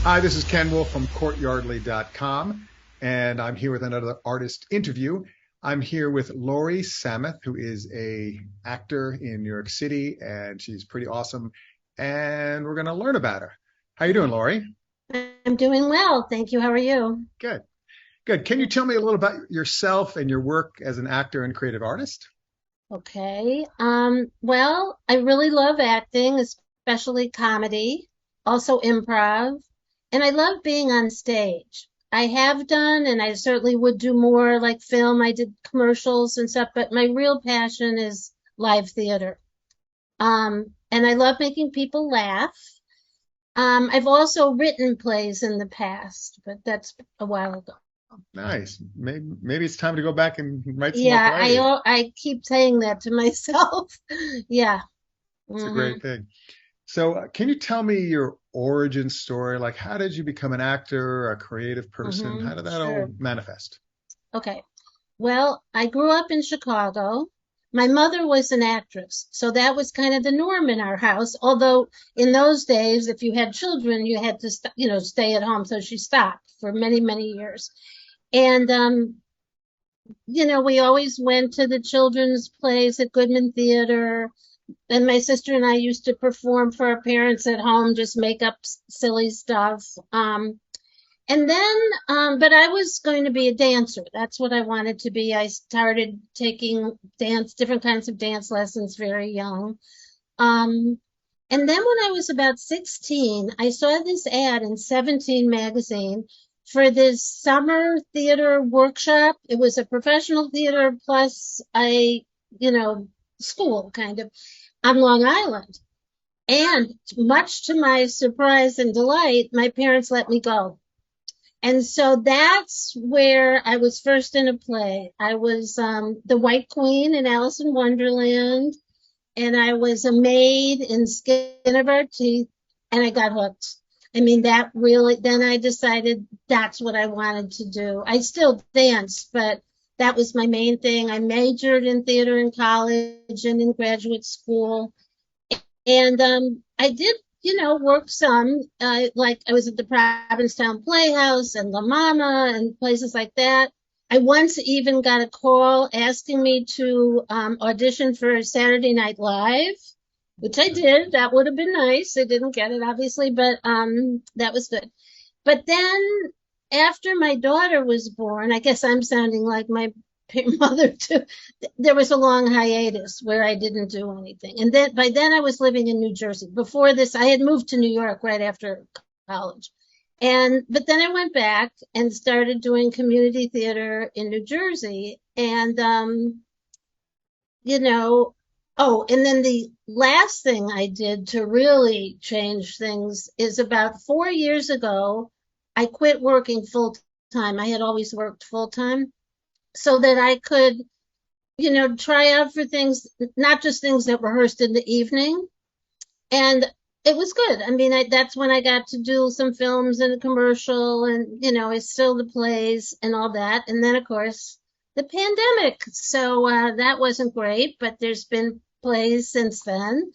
Hi, this is Ken Wolf from Courtyardly.com, and I'm here with another artist interview. I'm here with Laurie Sammeth, who is a actor in New York City, and she's pretty awesome. And we're going to learn about her. How you doing, Laurie? I'm doing well. Thank you. How are you? Good, good. Can you tell me a little about yourself and your work as an actor and creative artist? Okay. Well, I really love acting, especially comedy, also improv, and I love being on stage. I have done, and I certainly would do more like film. I did commercials and stuff, but my real passion is live theater. And I love making people laugh. I've also written plays in the past, but that's a while ago. Nice. Maybe it's time to go back and write some more Yeah, plays. I keep saying that to myself. Yeah. It's a great hmm thing. So, can you tell me your origin story? Like, how did you become an actor, a creative person? How did that all Sure. manifest? Okay. Well, I grew up in Chicago. My mother was an actress, so that was kind of the norm in our house. Although in those days, if you had children, you had to, stay at home. So she stopped for many, many years. And we always went to the children's plays at Goodman Theater. And my sister and I used to perform for our parents at home, just make up silly stuff. And then, but I was going to be a dancer. That's what I wanted to be. I started taking different kinds of dance lessons very young. Um, and then when I was about 16, I saw this ad in 17 magazine for this summer theater workshop. It was a professional theater plus you know, school kind of on Long Island. And much to my surprise and delight, my parents let me go. And so that's where I was first in a play. I was the White Queen in Alice in Wonderland, and I was a maid in Skin of Our Teeth, and I got hooked. I mean, that really, then I decided that's what I wanted to do. I still dance, but that was my main thing. I majored in theater in college and in graduate school. And I did, work some, like I was at the Provincetown Playhouse and La Mama and places like that. I once even got a call asking me to audition for Saturday Night Live, which I did. That would have been nice. I didn't get it, obviously, but that was good. But then after my daughter was born, I guess I'm sounding like my mother too. There was a long hiatus where I didn't do anything. And then by then I was living in New Jersey. Before this, I had moved to New York right after college. But then I went back and started doing community theater in New Jersey. And you know, oh, and then the last thing I did to really change things is about 4 years ago, I quit working full time. I had always worked full time so that I could, try out for things, not just things that rehearsed in the evening. And it was good. I mean, that's when I got to do some films and a commercial and, it's still the plays and all that. And then, of course, the pandemic. So that wasn't great, but there's been plays since then.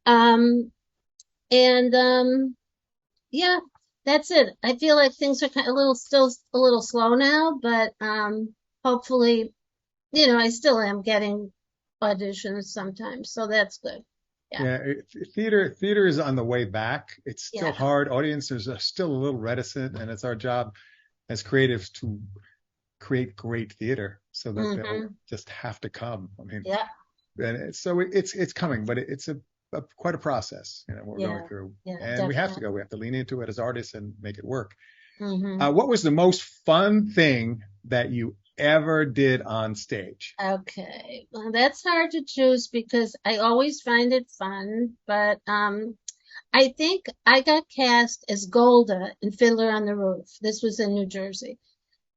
Um, and yeah, that's it. I feel like things are still a little slow now, but hopefully, I still am getting auditions sometimes, so that's good. Yeah, Yeah, theater is on the way back. It's still yeah. hard. Audiences are still a little reticent, and it's our job as creatives to create great theater so that they'll hmm just have to come. I mean, Yeah, and it's coming, but it's a quite a process, what we're going yeah, through, yeah, and we have to definitely. go. We have to lean into it as artists and make it work. hmm What was the most fun thing that you ever did on stage? Okay, well, that's hard to choose because I always find it fun, but I think I got cast as Golda in Fiddler on the Roof. This was in New Jersey.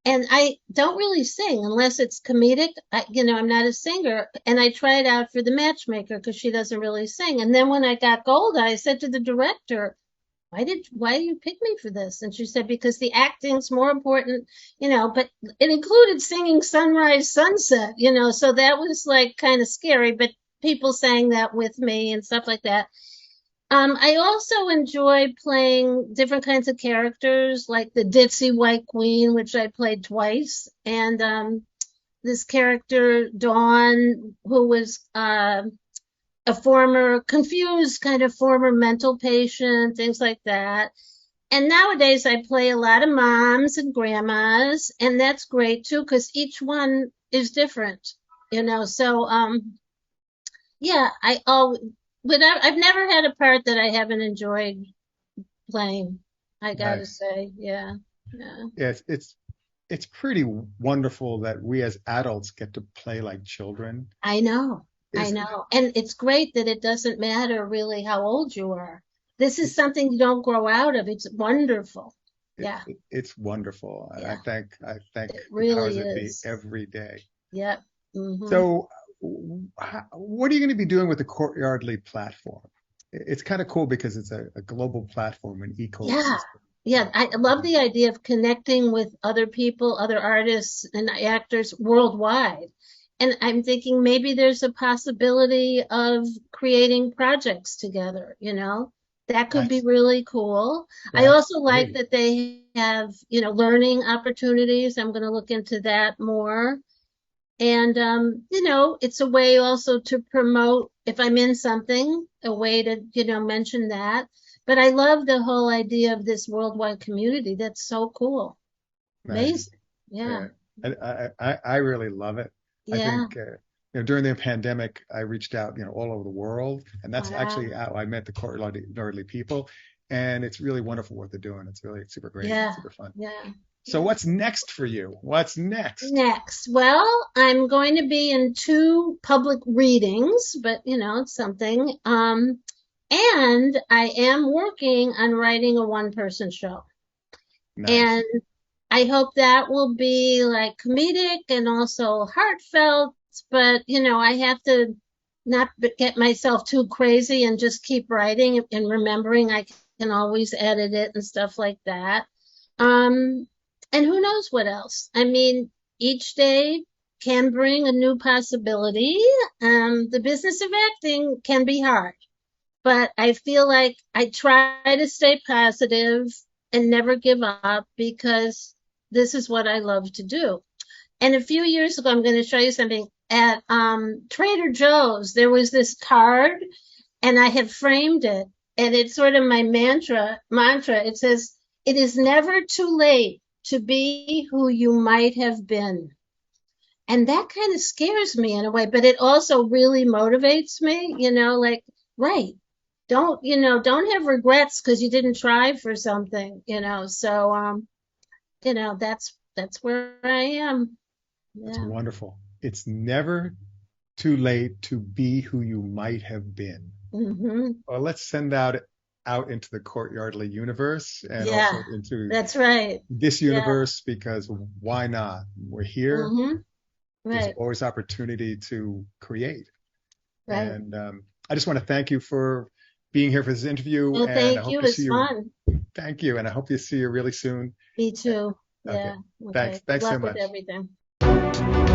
And I don't really sing unless it's comedic. I'm not a singer. And I tried out for the matchmaker because she doesn't really sing. And then when I got Golda, I said to the director, why did you pick me for this? And she said, because the acting's more important, but it included singing Sunrise Sunset, so that was like kind of scary, but people sang that with me and stuff like that. I also enjoy playing different kinds of characters, like the ditzy White Queen, which I played twice, and this character Dawn, who was a former confused kind of former mental patient, things like that. And nowadays I play a lot of moms and grandmas, and that's great too, because each one is different, So yeah, but I've never had a part that I haven't enjoyed playing. I gotta Nice. say, yeah, yeah. Yeah, it's pretty wonderful that we as adults get to play like children. I know, I Isn't it? know. And it's great that it doesn't matter really how old you are. This is something you don't grow out of. It's wonderful. Yeah, It's wonderful, and yeah, I thank it the powers really that be is. every day. Yep. Hmm. So, what are you going to be doing with the Courtyardly platform? It's kind of cool because it's a global platform, an Yeah. ecosystem. Yeah, I love the idea of connecting with other people, other artists and actors worldwide. And I'm thinking maybe there's a possibility of creating projects together, That could be That's really cool. I that's also like great. that they have, learning opportunities. I'm going to look into that more. And, it's a way also to promote if I'm in something, a way to, mention that. But I love the whole idea of this worldwide community. That's so cool. Nice. Amazing. Yeah. Yeah, I really love it. I Yeah. think during the pandemic, I reached out, all over the world, and that's actually Wow. how I met the Courtyardly people. And it's really wonderful what they're doing. It's really super great, Yeah. super fun. Yeah. So Yeah. what's next for you? What's next? Next, well, I'm going to be in two public readings, but it's something. And I am working on writing a one-person show. And Nice. I hope that will be like comedic and also heartfelt, but I have to not get myself too crazy and just keep writing and remembering I can always edit it and stuff like that. Um, and who knows what else? I mean, each day can bring a new possibility. The business of acting can be hard, but I feel like I try to stay positive and never give up because this is what I love to do. And a few years ago, I'm going to show you something at Trader Joe's. There was this card, and I have framed it, and it's sort of my mantra. It says, "It is never too late to be who you might have been." And that kind of scares me in a way, but it also really motivates me, like, right, don't have regrets because you didn't try for something, So, that's where I am. That's Yeah. wonderful. It's never too late to be who you might have been. Hmm. Well, let's send out into the Courtyardly universe and Yeah, also into that's right. this Yeah. universe because why not? We're here. Hmm. There's Right. always opportunity to create. Right. And I just want to thank you for being here for this interview. Well, And I thank hope you. to see It's you. fun. Thank you. And I hope to see you really soon. Me too. Okay. Yeah. Thanks. Okay. Good Thanks so luck with much. everything.